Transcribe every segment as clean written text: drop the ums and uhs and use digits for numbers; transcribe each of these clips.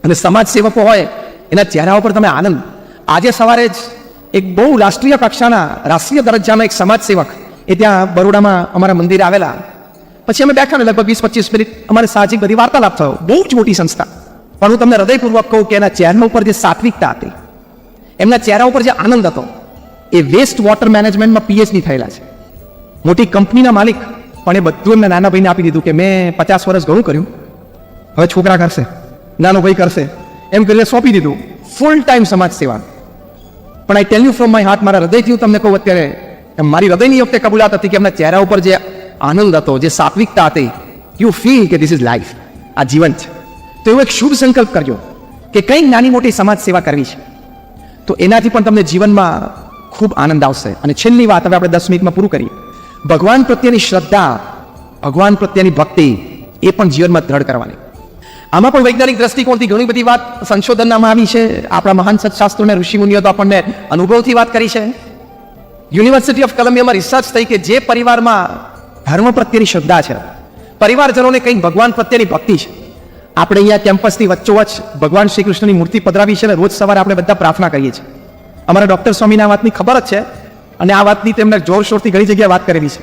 અને સમાજ સેવકો હોય એના ચહેરા ઉપર તમે આનંદ. આજે સવારે જ એક બહુ રાષ્ટ્રીય કક્ષાના રાષ્ટ્રીય દરજ્જાનો એક સમાજ સેવક એ ત્યાં બરોડામાં અમારા મંદિરે આવેલા. પછી અમે બેઠા ને લગભગ 20-25 મિનિટ અમારે સાહજિક બધી વાર્તાલાપ થયો. બહુ જ મોટી સંસ્થા, પણ હું તમને હૃદયપૂર્વક કહું કે એના ચહેરા ઉપર જે સાત્વિકતા હતી, એમના ચહેરા ઉપર જે આનંદ હતો, એ વેસ્ટ વોટર મેનેજમેન્ટમાં પીએચડી થયેલા છે, મોટી કંપનીના માલિક. પણ એ બધું એમના નાના ભાઈને આપી દીધું કે મેં 50 વર્ષ ઘણું કર્યું, હવે છોકરા કરશે, નાનો ભાઈ કરશે, એમ કરીને સોંપી દીધું ફૂલ ટાઈમ સમાજ સેવા. પણ I tell you from my heart, મારા હૃદયથી હું તમને કહું અત્યારે, મારી હૃદયની વખતે કબૂલાત હતી કે એમના ચહેરા ઉપર જે આનંદ હતો, જે સાત્વિકતા હતી, યુ ફીલ કે ધીસ ઇઝ લાઈફ, આ જીવન છે. તો એવો એક શુભ સંકલ્પ કરજો કે કંઈક નાની મોટી સમાજ સેવા કરવી છે, તો એનાથી પણ તમને જીવનમાં ખૂબ આનંદ આવશે. અને છેલ્લી વાત, હવે આપણે 10 મિનિટમાં પૂરું કરીએ. ભગવાન પ્રત્યેની શ્રદ્ધા, ભગવાન પ્રત્યેની ભક્તિ એ પણ જીવનમાં દ્રઢ કરવાની. આમાં પણ વૈજ્ઞાનિક દ્રષ્ટિકોણથી ઘણી બધી વાત સંશોધનમાં આવી છે. આપણા મહાન સત્શાસ્ત્રોને ઋષિમુનિઓ તો આપણને અનુભવથી વાત કરી છે. યુનિવર્સિટી ઓફ કોલંબિયામાં રિસર્ચ થઈ કે જે પરિવારમાં ધર્મ પ્રત્યેની શ્રદ્ધા છે, પરિવારજનોને કંઈક ભગવાન પ્રત્યેની ભક્તિ છે. આપણે અહીંયા કેમ્પસની વચ્ચોવચ્ચ ભગવાન શ્રી કૃષ્ણની મૂર્તિ પધરાવી છે અને રોજ સવારે આપણે બધા પ્રાર્થના કરીએ છીએ. અમારા ડૉક્ટર સ્વામીને આ વાતની ખબર જ છે અને આ વાતની તેમણે જોરશોરથી ઘણી જગ્યાએ વાત કરેલી છે.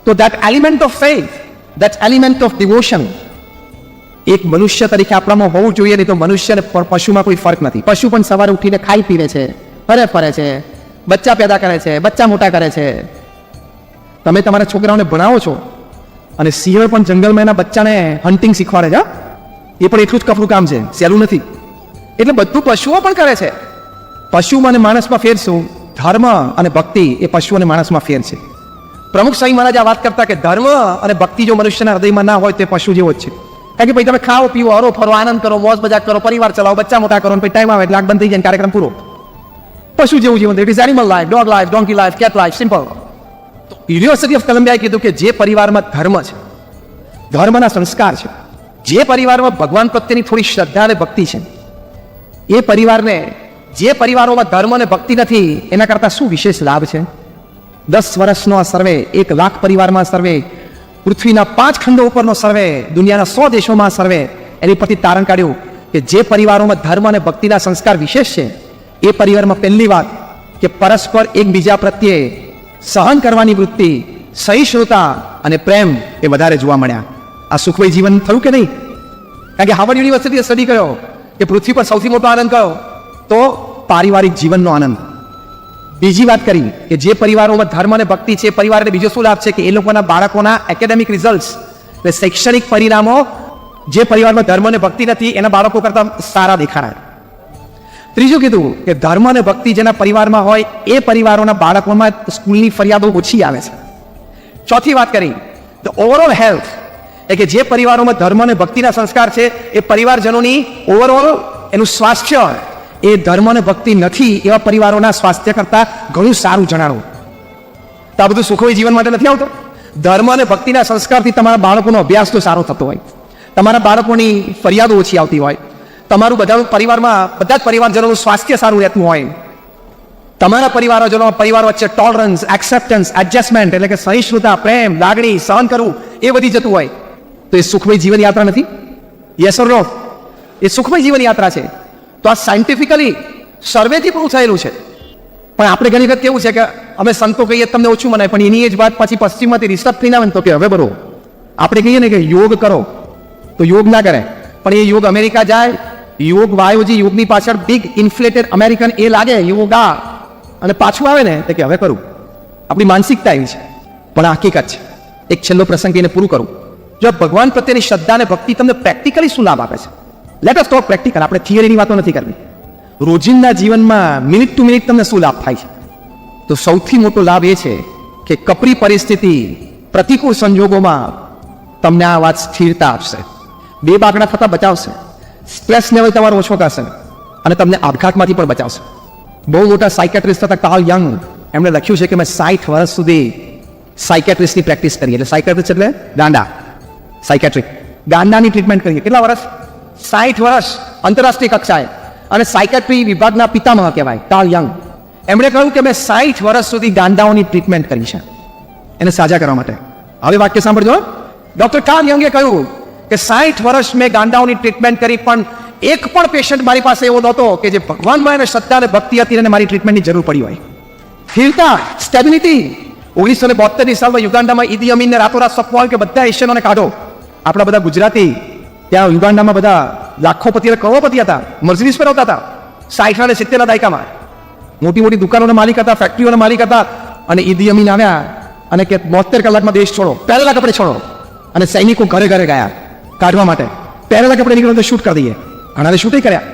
તો that element of faith, that element of devotion એક મનુષ્ય તરીકે આપણામાં હોવું જોઈએ. નહીં તો મનુષ્ય અને પશુમાં કોઈ ફરક નથી. પશુ પણ સવારે ઉઠીને ખાઈ પીવે છે, ફરે છે, બચ્ચા પેદા કરે છે, બચ્ચા મોટા કરે છે. તમે તમારા છોકરાઓને ભણાવો છો અને સિંહણ પણ જંગલમાં એના બચ્ચાને હન્ટિંગ શીખવાડે છે. એ પણ એટલું જ કપરું કામ છે, સહેલું નથી. એટલે બધું પશુઓ પણ કરે છે. પશુમાં અને માણસમાં ફેર શું? ધર્મ અને ભક્તિ એ પશુ અને માણસમાં ફેર છે. પ્રમુખ સ્વામી મહારાજ આ વાત કરતા કે ધર્મ અને ભક્તિ જો મનુષ્યના હૃદયમાં ના હોય તો પશુ જેવો જ છે. કારણ કે ભાઈ તમે ખાઓ પીવો, હરો ફરો, આનંદ કરો, મોજ મજાક કરો, પરિવાર ચલાવો, બચ્ચા મોટા કરો, પછી ટાઈમ આવે એટલે આગ બંધ થઈ જાય, કાર્યક્રમ પૂરો. પશુ જેવું જીવન. It is animal life, dog life, donkey life, cat life, simple. University of કોલંબિયાએ કીધું કે જે પરિવારમાં ધર્મ છે, ધર્મના સંસ્કાર છે, જે પરિવારમાં ભગવાન પ્રત્યેની થોડી શ્રદ્ધા અને ભક્તિ છે, એ પરિવારને, જે પરિવારોમાં ધર્મ અને ભક્તિ નથી એના કરતાં શું વિશેષ લાભ છે? 10 વર્ષનો આ સર્વે, 1 લાખ પરિવારમાં સર્વે, પૃથ્વીના 5 ખંડો ઉપરનો સર્વે, દુનિયાના 100 દેશોમાં સર્વે, એની પરથી તારણ કાઢ્યું કે જે પરિવારોમાં ધર્મ અને ભક્તિના સંસ્કાર વિશેષ છે, એ પરિવારમાં પહેલી વાત કે પરસ્પર એકબીજા પ્રત્યે સહન કરવાની વૃત્તિ, સહિષ્ણુતા અને પ્રેમ એ વધારે જોવા મળ્યા. આ સુખમય જીવન થયું કે નહીં? કારણ કે હાર્વર્ડ યુનિવર્સિટીએ સ્ટડી કર્યો કે પૃથ્વી પર સૌથી મોટો આનંદ કયો? તો પારિવારિક જીવનનો આનંદ. બીજી વાત કરી કે જે પરિવારોમાં ધર્મ અને ભક્તિ છે, પરિવારને બીજો શું લાભ છે કે એ લોકોના બાળકોના એકેડેમિક રિઝલ્ટ્સ, એટલે શૈક્ષણિક પરિણામો જે પરિવારમાં ધર્મ અને ભક્તિ નથી એના બાળકો કરતાં સારા દેખાય. ત્રીજું કીધું કે ધર્મ અને ભક્તિ જેના પરિવારમાં હોય એ પરિવારોના બાળકોમાં સ્કૂલની ફરિયાદો ઓછી આવે છે. ચોથી વાત કરી ધ ઓવરઓલ હેલ્થ, એટલે કે જે પરિવારોમાં ધર્મ અને ભક્તિના સંસ્કાર છે એ પરિવારજનોની ઓવરઓલ એનું સ્વાસ્થ્ય એ ધર્મ અને ભક્તિ નથી એવા પરિવારોના સ્વાસ્થ્ય કરતાં ઘણું સારું જણાવું. તો આ બધું સુખમય જીવન માટે નથી આવતો. ધર્મ અને ભક્તિના સંસ્કારથી તમારા બાળકોનો અભ્યાસ તો સારો થતો હોય, તમારા બાળકોની ફરિયાદો ઓછી આવતી હોય, તમારું બધા પરિવારમાં બધા જ પરિવારજનોનું સ્વાસ્થ્ય સારું રહેતું હોય, તમારા પરિવાર વચ્ચે ટોલરન્સ, એક્સેપ્ટન્સ, એડજસ્ટમેન્ટ એટલે કે સહિષ્ણુતા, પ્રેમ, લાગણી, સહન કરવું એ વધી જતું હોય, તો એ સુખમય જીવન યાત્રા નથી? યસ ઓર નો? એ સુખમય જીવન યાત્રા છે. તો આ સાયન્ટિફિકલી સર્વેથી પૂરું થયેલું છે. પણ આપણે ઘણી વખત કેવું છે કે અમે સંતો કહીએ તમને ઓછું મનાય, પણ એની જ વાત પછી પશ્ચિમમાંથી રિસર્ચ થઈને આવે ને તો કે હવે બરોબર આપણે કહીએ ને કે યોગ કરો તો યોગ ના કરે, પણ એ યોગ અમેરિકા જાય, યોગ વાયોજી યોગની પાછળ બિગ ઇન્ફ્લેટેડ અમેરિકન એ લાગે યોગા અને પાછું આવે ને તો કે હવે કરું. આપણી માનસિકતા એવી છે. પણ આ હકીકત છે. એક છેલ્લો પ્રસંગ એને પૂરું કરું. જો ભગવાન પ્રત્યેની શ્રદ્ધા અને ભક્તિ તમને પ્રેક્ટિકલી શું લાભ આપે છે? Let us talk practical. આપણે થિયરીની વાતો નથી કરવી. રોજિંદા જીવનમાં મિનિટ ટુ મિનિટ તમને શું લાભ થાય છે? તો સૌથી મોટો લાભ એ છે કે કપરી પરિસ્થિતિ, પ્રતિકૂળ સંજોગોમાં તમને આ વાત સ્થિરતા આપશે, બે બાકડા થતા બચાવશે, સ્ટ્રેસ લેવલ તમારો ઓછો કરશે અને તમને આપઘાતમાંથી પણ બચાવશે. બહુ મોટા સાયકેટ્રિસ્ટ હતા કાર્લ યંગ, એમણે લખ્યું છે કે મેં 60 વર્ષ સુધી સાયકેટ્રિસ્ટની પ્રેક્ટિસ કરી. એટલે સાયકેટ્રિસ્ટ એટલે ગાંડા, સાયકેટ્રિક ગાંડાની ટ્રીટમેન્ટ કરી. કેટલા વર્ષ? 60 વર્ષ આંતરરાષ્ટ્રીય કક્ષાએ. અને સાયકેટ્રી વિભાગના પિતામહ કહેવાય કાર્લ યંગ. એમણે કહ્યું કે મેં 60 વર્ષ સુધી ગાંડાઓની ટ્રીટમેન્ટ કરી છે એને સાજા કરવા માટે. હવે વાક્ય સાંભળજો. ડોક્ટર કાર્લ યંગે કહ્યું કે 60 વર્ષ મેં ગાંડાઓની ટ્રીટમેન્ટ કરી, પણ એક પણ પેશન્ટ મારી પાસે એવો નહોતો કે જે ભગવાનમાં એને શ્રદ્ધા અને ભક્તિ હતી અને મારી ટ્રીટમેન્ટની જરૂર પડી હોય. સ્થિરતા, સ્ટેબિલિટી. 1972ની સાલમાં યુગાન્ડામાં ઈદી અમીનને રાતોરાત સપવાયું કે બધા એશિયનોને કાઢો. આપણા બધા ગુજરાતી ત્યાં યુગાન્ડામાં બધા લાખોપતિ અને કરોડોપતિ હતા, મર્સિડીઝ ફેરવતા હતા 60 અને 70ના દાયકામાં. મોટી મોટી દુકાનોના માલિક હતા, ફેક્ટરીઓના માલિક હતા. અને ઈદી અમીન આવ્યા અને કે 72 કલાકમાં દેશ છોડો, પહેરેલા કપડે છોડો. અને સૈનિકો ઘરે ઘરે ગયા કાઢવા માટે. પહેરેલા કપડે નીકળો તો શૂટ કરી દઈએ. ઘણાને શૂટે કર્યા.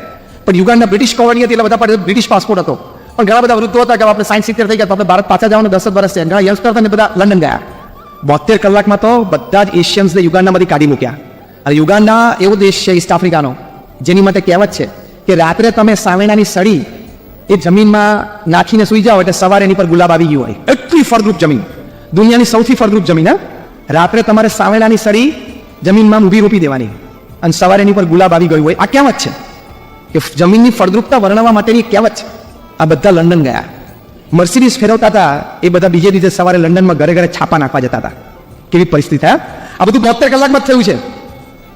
પણ યુગાન્ડા બ્રિટિશ કોલોની હતી એટલે બધા પાસે બ્રિટિશ પાસપોર્ટ હતો. પણ ઘણા બધા વૃદ્ધો હતા કે આપણે 60-70 થઈ ગયા તો આપણે ભારત પાછા જવાનું 10 વર્ષ છે. ઘણા યંગસ્ટર હતા ને બધા લંડન ગયા. 72 કલાકમાં તો બધા જ એશિયન્સને યુગાન્ડામાંથી કાઢી મૂક્યા. અને યુગાન્ડા એવો દેશ છે ઈસ્ટ આફ્રિકાનો જેની માટે કહેવત છે કે રાત્રે તમે સાવેણાની સળી એ જમીનમાં નાખીને સૂઈ જાઓ એટલે સવારે એની પર ગુલાબ આવી ગયું હોય. એટલી ફળદ્રુપ જમીન, દુનિયાની સૌથી ફળદ્રુપ જમીન. હા, રાત્રે તમારે સાવેણાની સળી જમીનમાં ઊભી રોપી દેવાની અને સવારે એની પર ગુલાબ આવી ગયું હોય. આ કહેવત છે કે જમીનની ફળદ્રુપતા વર્ણવવા માટેની કહેવત છે. આ બધા લંડન ગયા. મર્સિડીઝ ફેરવતા હતા એ બધા બીજે દિવસે સવારે લંડનમાં ઘરે ઘરે છાપા નાખવા જતા હતા. કેવી પરિસ્થિતિ. આ બધું 72 કલાકમાં જ થયું છે.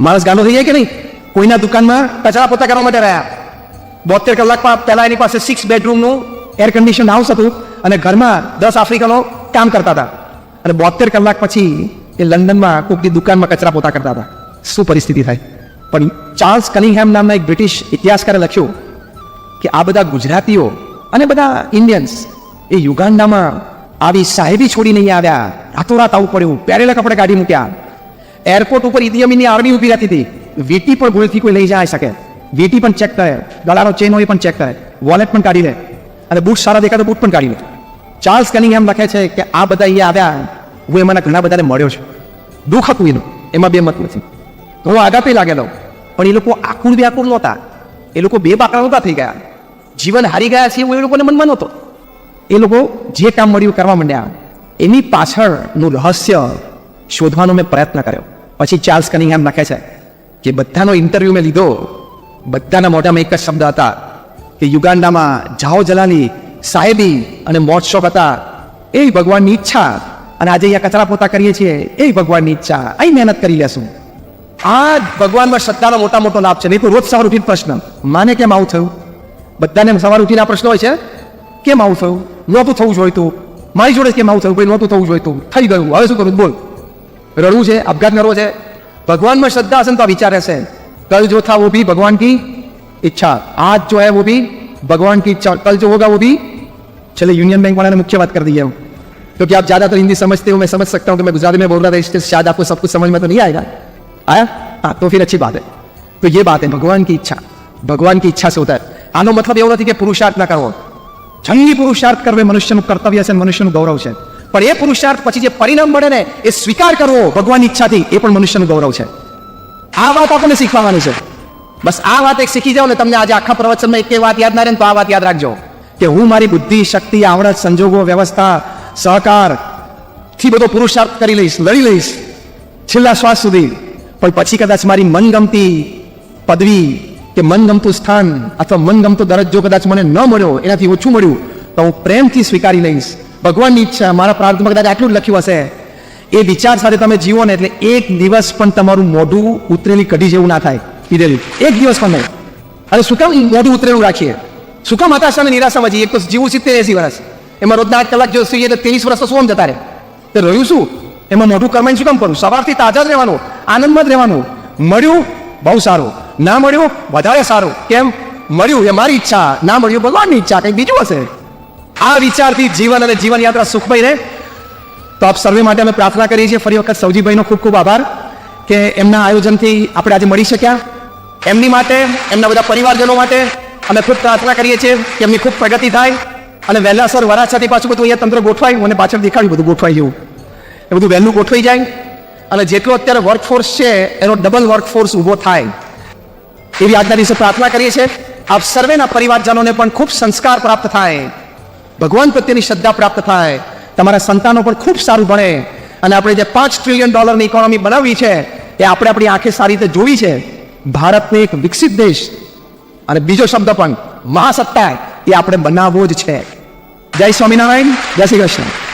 માણસ ગાંડો થઈ જાય કે નહીં? કોઈના દુકાનમાં કચરા પોતા કરવા માટે રહ્યા. 72 કલાકમાં પહેલા એની પાસે 6 બેડરૂમનું એર કન્ડિશન હાઉસ હતું અને ઘરમાં 10 આફ્રિકનો કામ કરતા હતા. અને 72 કલાક પછી એ લંડનમાં કોઈકની દુકાનમાં કચરા પોતા કરતા હતા. શું પરિસ્થિતિ થાય? પણ ચાર્લ્સ કનિંગહેમ નામના એક બ્રિટિશ ઇતિહાસકારે લખ્યું કે આ બધા ગુજરાતીઓ અને બધા ઇન્ડિયન્સ એ યુગાન્ડામાં આવી સાહેબી છોડી નહીં આવ્યા. રાતોરાત આવું પડ્યું, પહેરેલા કપડે કાઢી મૂક્યા. એરપોર્ટ ઉપર ઈદી અમીનની આર્મી ઊભી રહેતી હતી. વીટી પણ ભૂલથી કોઈ લઈ જાય શકે. વીટી પણ ચેક કરે, ગળાનો ચેન હોય પણ ચેક કરે, વોલેટ પણ કાઢી લે અને બૂટ સારા દેખાય તો બૂટ પણ કાઢી લે. ચાર્લ્સ કનિંગહેમ લખે છે કે આ બધા અહીંયા આવ્યા, હું એમાંના ઘણા બધાને મળ્યો છું. દુઃખ હતું એનું, એમાં બે મત નથી. તો હું આઘાતે લાગેલો. પણ એ લોકો આકુળ વ્યાકુળ નહોતા, એ લોકો બે બાકડા નહોતા થઈ ગયા. જીવન હારી ગયા છે એવું એ લોકોને મનમાં નહોતો. એ લોકો જે કામ મળ્યું કરવા માંડ્યા. એની પાછળનું રહસ્ય શોધવાનો મેં પ્રયત્ન કર્યો. પછી ચાર્લ્સ કનિંગહેમ લખે છે કે બધાનો ઇન્ટરવ્યૂ મેં લીધો, બધાના મોઢામાં એક જ શબ્દ હતા કે યુગાન્ડામાં જાઓ જલાલી, સાહેબી અને મોજ શોખ હતા એ ભગવાનની ઈચ્છા. અને આજે અહીંયા કચરા પોતા કરીએ છીએ એ ભગવાનની ઈચ્છા, અહીં મહેનત કરી લેશું. આ ભગવાનમાં શ્રદ્ધાનો મોટા મોટો લાભ છે. નહીં તો રોજ સવાર ઉઠીને પ્રશ્ન, માને કેમ આવું થયું? બધાને સવાર ઉઠીને આ પ્રશ્ન હોય છે, કેમ આવું થયું? નહોતું થવું જોઈતું. મારી જોડે કેમ આવું થયું? ભાઈ નહોતું થવું જોઈતું, થઈ ગયું, હવે શું કરું? બોલ. રડવું છે, આપઘાત કરવો છે? ભગવાનમાં શ્રદ્ધા હશે ને તો આ વિચાર હશે. कल जो था वो भी भगवान की इच्छा, आज जो है वो भी भगवान की इच्छा, कल जो होगा वो भी. चलिए यूनियन बैंक वाले ने मुख्य बात कर दी है क्योंकि आप ज्यादातर हिंदी समझते हो, मैं समझ सकता हूँ कि मैं गुजराती में बोल रहा था, इससे शायद आपको सब कुछ समझ में तो नहीं आएगा. आया? हाँ, तो फिर अच्छी बात है. तो ये बात है भगवान की इच्छा. भगवान की इच्छा से होता है. આનો મતલબ એવો નથી કે પુરુષાર્થ ના કરવો. જંગી પુરુષાર્થ કરવો એ મનુષ્યનું કર્તવ્ય છે, મનુષ્યનું ગૌરવ છે. પણ એ પુરુષાર્થ પછી જે પરિણામ મળે ને એ સ્વીકાર કરવો ભગવાનની ઈચ્છાથી એ પણ મનુષ્યનું ગૌરવ છે. આ વાત આપણને શીખવાની છે. બસ આ વાત એક શીખી જાઓ ને, તમને આજે આખા પ્રવચનમાં એક વાત યાદ ના રહે ને તો આ વાત યાદ રાખજો કે હું મારી બુદ્ધિ, શક્તિ, આવડત, સંજોગો, વ્યવસ્થા, સહકાર થી બધો પુરુષાર્થ કરી લઈશ, લડી લઈશ છેલ્લા શ્વાસ સુધી. પણ પછી કદાચ મારી મનગમતી પદવી કે મનગમતું સ્થાન અથવા મનગમતો દરજ્જો કદાચ મને ન મળ્યો, એનાથી ઓછું મળ્યું તો હું પ્રેમથી સ્વીકારી લઈશ. ભગવાનની ઈચ્છા, મારા પ્રાર્થનામાં કદાચ આટલું જ લખ્યું હશે. એ વિચાર સાથે તમે જીવો ને એટલે એક દિવસ પણ તમારું મોઢું ઉતરેલી કઢી જેવું ના થાય. પીધેલી એક દિવસ પણ નહીં. અને શું કામ મોઢું ઉતરેલું રાખીએ? શું કામ હતાશા અને નિરાશામાં જઈએ? એક તો જીવું 70-80 વર્ષ, એમાં રોજના 8 કલાક જો સુઈએ એટલે 23 વર્ષ તો શું જતા રહે? તો રહ્યું શું? એમાં મોઢું કરમાઈને શું કામ કરવું? સવારથી તાજા જ રહેવાનું, આનંદમાં જ રહેવાનું. મળ્યું બહુ સારું, ના મળ્યું વધારે સારું. કેમ? મળ્યું એ મારી ઈચ્છા, ના મળ્યું ભગવાનની ઈચ્છા, કંઈક બીજું હશે. આ વિચારથી જીવન અને જીવન યાત્રા સુખમય રહે. તો આપ સર્વે માટે અમે પ્રાર્થના કરીએ છીએ. ફરી વખત સૌજીભાઈનો ખૂબ ખૂબ આભાર કે એમના આયોજનથી આપણે આજે મળી શક્યા. એમની માટે, એમના બધા પરિવારજનો માટે અમે ખૂબ પ્રાર્થના કરીએ છીએ કે એમની ખૂબ પ્રગતિ થાય અને વહેલાસર વરાછાથી પાછું બધું અહીંયા તંત્ર ગોઠવાય. મને પાછળ દેખાડ્યું બધું ગોઠવાઈ જેવું, એ બધું વહેલું ગોઠવાઈ જાય અને જેટલો અત્યારે વર્કફોર્સ છે એનો ડબલ વર્કફોર્સ ઊભો થાય એવી આજના દિવસે પ્રાર્થના કરીએ છીએ. આપ સર્વેના પરિવારજનોને પણ ખૂબ સંસ્કાર પ્રાપ્ત થાય, ભગવાન પ્રત્યેની શ્રદ્ધા પ્રાપ્ત થાય, તમારા સંતાનો પણ ખૂબ સારું ભણે અને આપણે જે $5 ટ્રિલિયન ઇકોનોમી બનાવવી છે એ આપણે આપણી આંખે સારી રીતે જોવી છે. ભારતને એક વિકસિત દેશ અને બીજો શબ્દ પણ મહાસત્તા એ આપણે બનાવવો જ છે. જય સ્વામિનારાયણ, જય શ્રી કૃષ્ણ.